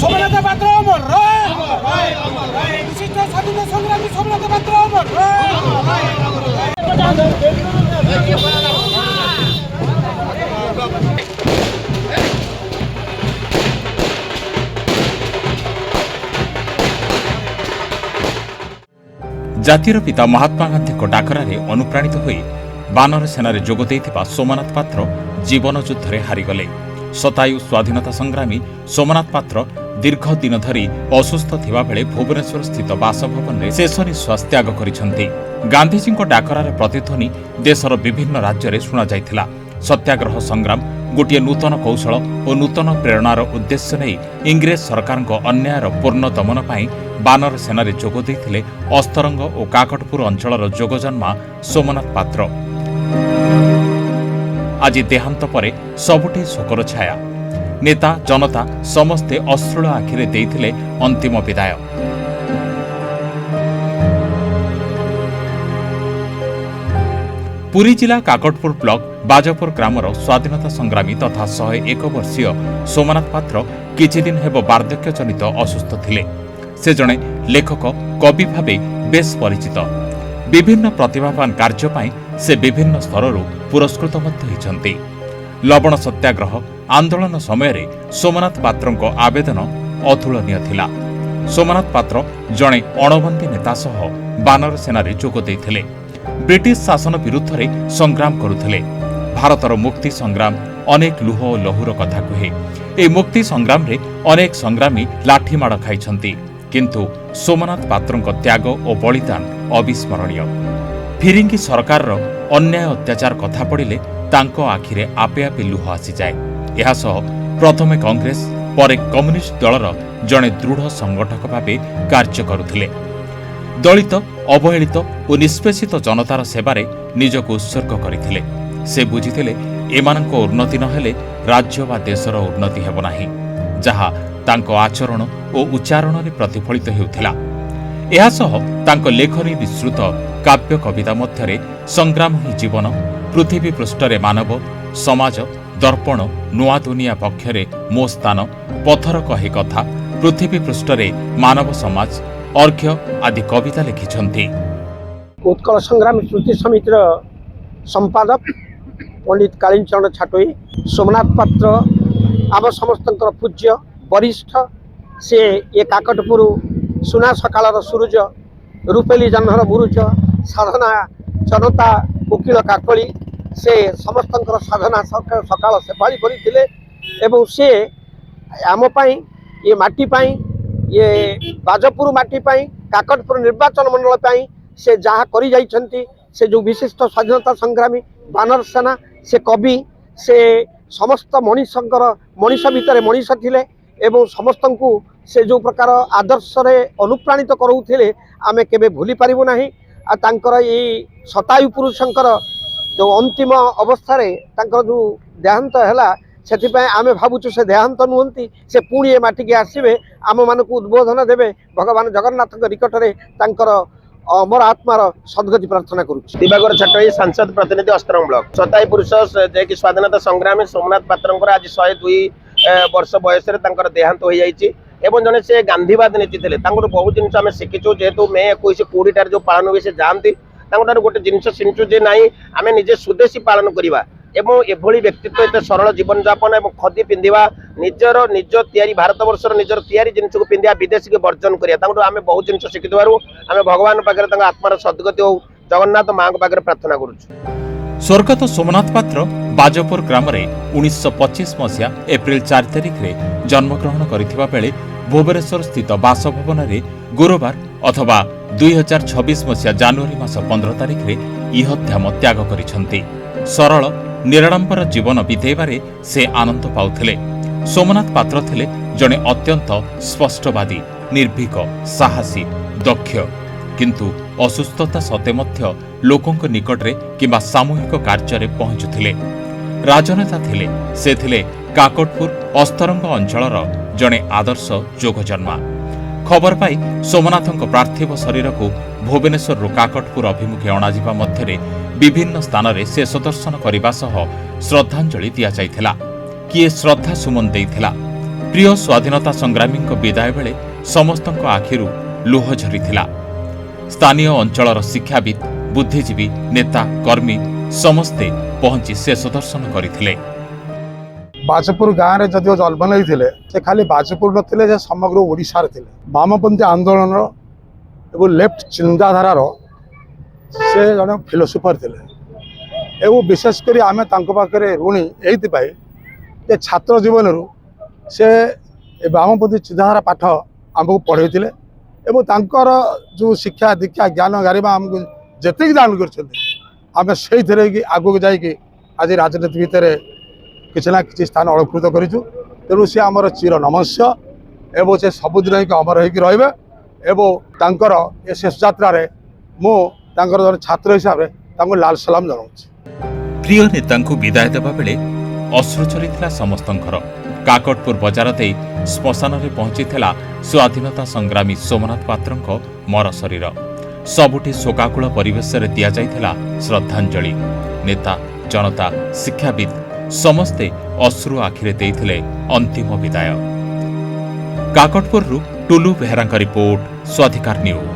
সোমনাথ পাত্র অমর বিশিষ্ট স্বাধীনতা সংগ্রামী সোমনাথ পাত্র অমর জাতির পিতা মহাত্মা গান্ধীଙ୍କ ଡାକରାରେ ଅନୁପ୍ରାଣିତ ହୋଇ ବାନର ସେନାରେ ଯୋଗ ଦେଇଥିବା ସୋମନାଥ ପାତ୍ର ଜୀବନ ଯୁଦ୍ଧରେ ହାରିଗଲେ। ଶତାୟୁ ସ୍ୱାଧୀନତା ସଂଗ୍ରାମୀ ସୋମନାଥ ପାତ୍ର ଦୀର୍ଘ ଦିନ ଧରି ଅସୁସ୍ଥ ଥିବାବେଳେ ଭୁବନେଶ୍ୱର ସ୍ଥିତ ବାସଭବନରେ ଶେଷ ନିଶ୍ୱାସ ତ୍ୟାଗ କରିଛନ୍ତି। ଗାନ୍ଧିଜୀଙ୍କ ଡାକରାର ପ୍ରତିଧ୍ୱନି ଦେଶର ବିଭିନ୍ନ ରାଜ୍ୟରେ ଶୁଣାଯାଇଥିଲା। ସତ୍ୟାଗ୍ରହ ସଂଗ୍ରାମ ଗୋଟିଏ ନୂତନ କୌଶଳ ଓ ନୂତନ ପ୍ରେରଣାର ଉଦ୍ଦେଶ୍ୟ ନେଇ ଇଂରେଜ ସରକାରଙ୍କ ଅନ୍ୟାୟର ପୂର୍ଣ୍ଣ ଦମନ ପାଇଁ ବାନର ସେନାରେ ଯୋଗ ଦେଇଥିଲେ ଅସ୍ତରଙ୍ଗ ଓ କାକଟପୁର ଅଞ୍ଚଳର ଯୋଗଜନ୍ମା ସୋମନାଥ ପାତ୍ର। ଆଜି ଦେହାନ୍ତ ପରେ ସବୁଠି ଶୋକର ଛାୟା। ନେତା ଜନତା ସମସ୍ତେ ଅଶ୍ରୁଳ ଆଖିରେ ଦେଇଥିଲେ ଅନ୍ତିମ ବିଦାୟ। ପୁରୀ ଜିଲ୍ଲା କାକଟପୁର ବ୍ଲକ ବାଜପୁର ଗ୍ରାମର ସ୍ୱାଧୀନତା ସଂଗ୍ରାମୀ ତଥା 101 ବର୍ଷୀୟ ସୋମନାଥ ପାତ୍ର କିଛିଦିନ ହେବ ବାର୍ଦ୍ଧକ୍ୟ ଜନିତ ଅସୁସ୍ଥ ଥିଲେ। ସେ ଜଣେ ଲେଖକ କବି ଭାବେ ବେଶ୍ ପରିଚିତ। ବିଭିନ୍ନ ପ୍ରତିଭାବାନ କାର୍ଯ୍ୟ ପାଇଁ ସେ ବିଭିନ୍ନ ସ୍ତରରୁ ପୁରସ୍କୃତ ମଧ୍ୟ ହୋଇଛନ୍ତି। ଲବଣ ସତ୍ୟାଗ୍ରହ ଆନ୍ଦୋଳନ ସମୟରେ ସୋମନାଥ ପାତ୍ରଙ୍କ ଆବେଦନ ଅତୁଳନୀୟ ଥିଲା। ସୋମନାଥ ପାତ୍ର ଜଣେ ଅଣବନ୍ଦୀ ନେତା ସହ ବାନର ସେନାରେ ଯୋଗ ଦେଇଥିଲେ। ବ୍ରିଟିଶ ଶାସନ ବିରୁଦ୍ଧରେ ସଂଗ୍ରାମ କରୁଥିଲେ। ଭାରତର ମୁକ୍ତି ସଂଗ୍ରାମ ଅନେକ ଲୁହ ଓ ଲହୁର କଥା କୁହେ। ଏହି ମୁକ୍ତି ସଂଗ୍ରାମରେ ଅନେକ ସଂଗ୍ରାମୀ ଲାଠିମାଡ଼ ଖାଇଛନ୍ତି, କିନ୍ତୁ ସୋମନାଥ ପାତ୍ରଙ୍କ ତ୍ୟାଗ ଓ ବଳିଦାନ ଅବିସ୍ମରଣୀୟ। ଫିରିଙ୍ଗି ସରକାରର ଅନ୍ୟାୟ ଅତ୍ୟାଚାର କଥା ପଡ଼ିଲେ ତାଙ୍କ ଆଖିରେ ଆପେ ଆପେ ଲୁହ ଆସିଯାଏ। ଏହାସହ ପ୍ରଥମେ କଂଗ୍ରେସ ପରେ କମ୍ୟୁନିଷ୍ଟ ଦଳର ଜଣେ ଦୃଢ଼ ସଂଗଠକ ଭାବେ କାର୍ଯ୍ୟ କରୁଥିଲେ। ଦଳିତ ଅବହେଳିତ ଓ ନିଷ୍ପେଷିତ ଜନତାର ସେବାରେ ନିଜକୁ ଉତ୍ସର୍ଗ କରିଥିଲେ। ସେ ବୁଝିଥିଲେ ଏମାନଙ୍କ ଉନ୍ନତି ନ ହେଲେ ରାଜ୍ୟ ବା ଦେଶର ଉନ୍ନତି ହେବ ନାହିଁ, ଯାହା ତାଙ୍କ ଆଚରଣ ଓ ଉଚ୍ଚାରଣରେ ପ୍ରତିଫଳିତ ହେଉଥିଲା। ଏହାସହ ତାଙ୍କ ଲେଖନୀ ବିସ୍ତୃତ କାବ୍ୟ କବିତା ମଧ୍ୟରେ ସଂଗ୍ରାମ ହିଁ ଜୀବନ, ପୃଥିବୀ ପୃଷ୍ଠରେ ମାନବ, ସମାଜ, ଦର୍ପଣ, ନୂଆ ଦୁନିଆ ପକ୍ଷରେ ମୋ ସ୍ଥାନ, ପଥର କହେ କଥା, ପୃଥିବୀ ପୃଷ୍ଠରେ ମାନବ ସମାଜ, ଅର୍ଘ୍ୟ ଆଦି କବିତା ଲେଖିଛନ୍ତି। ଉତ୍କଳ ସଂଗ୍ରାମୀ ସ୍ମୃତି ସମିତିର ସମ୍ପାଦକ ପଣ୍ଡିତ କାଳିଚରଣ ଛାଟୋଇ। ସୋମନାଥ ପାତ୍ର ଆମ ସମସ୍ତଙ୍କର ପୂଜ୍ୟ ବରିଷ୍ଠ। ସେ ଏ କାକଟପୁର ସୁନା ସକାଳର ସୁରୁଜ, ରୂପେଲି ଜହ୍ନର ମୁରୁଜ, ସାଧନା ଜନତା କୋକିଳ କାକଳି, ସେ ସମସ୍ତଙ୍କର ସାଧନା ସକାଳ ସେପାଳି କରିଥିଲେ। ଏବଂ ସେ ଆମ ପାଇଁ, ଏ ମାଟି ପାଇଁ, ଏ ବାଜପୁର ମାଟି ପାଇଁ, କାକଟପୁର ନିର୍ବାଚନ ମଣ୍ଡଳ ପାଇଁ ସେ ଯାହା କରି ଯାଇଛନ୍ତି, ସେ ଯେଉଁ ବିଶିଷ୍ଟ ସ୍ୱାଧୀନତା ସଂଗ୍ରାମୀ ବାନର ସେନା, ସେ କବି, ସେ ସମସ୍ତ ମଣିଷଙ୍କର ମଣିଷ ଭିତରେ ମଣିଷ ଥିଲେ ଏବଂ ସମସ୍ତଙ୍କୁ ସେ ଯେଉଁ ପ୍ରକାର ଆଦର୍ଶରେ ଅନୁପ୍ରାଣିତ କରାଉଥିଲେ ଆମେ କେବେ ଭୁଲି ପାରିବୁ ନାହିଁ। ଆଉ ତାଙ୍କର ଏଇ ଶତାୟୁ ପୁରୁଷଙ୍କର ଯେଉଁ ଅନ୍ତିମ ଅବସ୍ଥାରେ ତାଙ୍କର ଯେଉଁ ଦେହାନ୍ତ ହେଲା, ସେଥିପାଇଁ ଆମେ ଭାବୁଛୁ ସେ ଦେହାନ୍ତ ନୁହନ୍ତି, ସେ ପୁଣି ଏ ମାଟିକି ଆସିବେ, ଆମମାନଙ୍କୁ ଉଦ୍ବୋଧନ ଦେବେ। ଭଗବାନ ଜଗନ୍ନାଥଙ୍କ ନିକଟରେ ତାଙ୍କର ଅମର ଆତ୍ମାର ସଦ୍ଗତି ପ୍ରାର୍ଥନା କରୁଛି। ଦିବାକର ଛାଟୋଇ, ସାଂସଦ ପ୍ରତିନିଧି ଅସ୍ତରଙ୍ଗ ବ୍ଲକ। ଶତାୟୁ ପୁରୁଷ ଯିଏକି ସ୍ୱାଧୀନତା ସଂଗ୍ରାମୀ ସୋମନାଥ ପାତ୍ରଙ୍କର ଆଜି 102 ବର୍ଷ ବୟସରେ ତାଙ୍କର ଦେହାନ୍ତ ହୋଇଯାଇଛି ଏବଂ ଜଣେ ସେ ଗାନ୍ଧୀବାଦ ନେତା ଥିଲେ। ତାଙ୍କର ବହୁ ଜିନିଷ ଆମେ ଶିଖିଛୁ। ଯେହେତୁ ମେ 21, 20ଟାରେ ଯେଉଁ ପାଳନ ହୁଏ ସେ ଯାଆନ୍ତି, ତାଙ୍କଠାରୁ ଗୋଟେ ଜିନିଷ ଶିଖିଛୁ ଯେ ନାହିଁ ଆମେ ନିଜେ ସ୍ୱଦେଶୀ ପାଳନ କରିବା ଏବଂ ଏଭଳି ବ୍ୟକ୍ତିତ୍ୱ, ଏତେ ସରଳ ଜୀବନଯାପନ ଏବଂ ଖଦି ପିନ୍ଧିବା, ନିଜ ତିଆରି ଭାରତବର୍ଷର ନିଜର ତିଆରି ଜିନିଷକୁ ପିନ୍ଧିବା, ବିଦେଶୀକୁ ବର୍ଜନ କରିବା, ତାଙ୍କଠୁ ଆମେ ବହୁତ ଜିନିଷ ଶିଖିଥିବାରୁ ଆମେ ଭଗବାନଙ୍କ ପାଖରେ ତାଙ୍କ ଆତ୍ମାର ସଦ୍ଗତି ହଉ ଜଗନ୍ନାଥ ମାଙ୍କ ପାଖରେ ପ୍ରାର୍ଥନା କରୁଛୁ। ସ୍ୱର୍ଗତ ସୋମନାଥ ପାତ୍ର ବାଜପୁର ଗ୍ରାମରେ 1925 ମସିହା ଏପ୍ରିଲ 4 ତାରିଖରେ ଜନ୍ମଗ୍ରହଣ କରିଥିବା ବେଳେ ଭୁବନେଶ୍ୱର ସ୍ଥିତ ବାସଭବନରେ ଗୁରୁବାର ଅଥବା 2026 ମସିହା ଜାନୁଆରୀ ମାସ 15 ତାରିଖରେ ଇହଧ୍ୟାମ ତ୍ୟାଗ କରିଛନ୍ତି। ସରଳ ନିରାଡମ୍ବର ଜୀବନ ବିତେଇବାରେ ସେ ଆନନ୍ଦ ପାଉଥିଲେ। ସୋମନାଥ ପାତ୍ର ଥିଲେ ଜଣେ ଅତ୍ୟନ୍ତ ସ୍ପଷ୍ଟବାଦୀ, ନିର୍ଭୀକ, ସାହସୀ, ଦକ୍ଷ, କିନ୍ତୁ ଅସୁସ୍ଥତା ସତ୍ତ୍ୱେ ମଧ୍ୟ ଲୋକଙ୍କ ନିକଟରେ କିମ୍ବା ସାମୂହିକ କାର୍ଯ୍ୟରେ ପହଞ୍ଚୁଥିଲେ। ରାଜନେତା ଥିଲେ। ସେ ଥିଲେ କାକଟପୁର ଅସ୍ତରଙ୍ଗ ଅଞ୍ଚଳର ଜଣେ ଆଦର୍ଶ ଯୋଗଜନ୍ମା। ଖବର ପାଇ ସୋମନାଥଙ୍କ ପାର୍ଥିବ ଶରୀରକୁ ଭୁବନେଶ୍ୱରରୁ କାକଟପୁର ଅଭିମୁଖେ ଅଣାଯିବା ମଧ୍ୟରେ ବିଭିନ୍ନ ସ୍ଥାନରେ ଶେଷ ଦର୍ଶନ କରିବା ସହ ଶ୍ରଦ୍ଧାଞ୍ଜଳି ଦିଆଯାଇଥିଲା। କିଏ ଶ୍ରଦ୍ଧା ସୁମନ ଦେଇଥିଲା, प्रिय स्वाधीनता संग्रामी विदाय बेले समस्त आखिरु लुह झरीथिला। स्थानीय अंचलर शिक्षाविद, बुद्धिजीवी, नेता, कर्मी समस्ते पहुंची शेष दर्शन करथिले। बाजपुर गाँव में जदि जन्म नहीं से खाली बाजपुर नथिले से समग्र ओडिशा रे थिले। वामपंथी आंदोलन एवं लेफ्ट चिंताधारार से जड़े फिलोसोफर थिले एवं विशेषकर आम पाखे ऋणी ये छात्र जीवन से वामपंथी चिंताधारा पाठ आमको पढ़े जो शिक्षा दीक्षा ज्ञान गारिमा आमको जितक दान कर आम से आगू जाकि आज राजनीति भितर किसी ना कि स्थान अलंकृत करूँ। तेणु सी आमर चिर नमस्य एवं से सबुदिन अमर होकर ये शेष यात्रा मुझे छात्र हिसाब से लाल सलाम जनाऊँ। प्रिय नेता विदाय देवा बेले अश्रु झरीथिला समस्तंकर। काकटपुर बजार दे श्मशान में पहुंची स्वाधीनता संग्रामी सोमनाथ पात्रंक मर शरीर। सबुठी शोकाकुल परिवेश रे दिया जाइथिला श्रद्धांजलि। नेता, जनता, शिक्षाविद समस्ते अश्रु आखिरे देइथिले अंतिम विदाय। Kakatpur Tulu Behera report, Swadhikar news.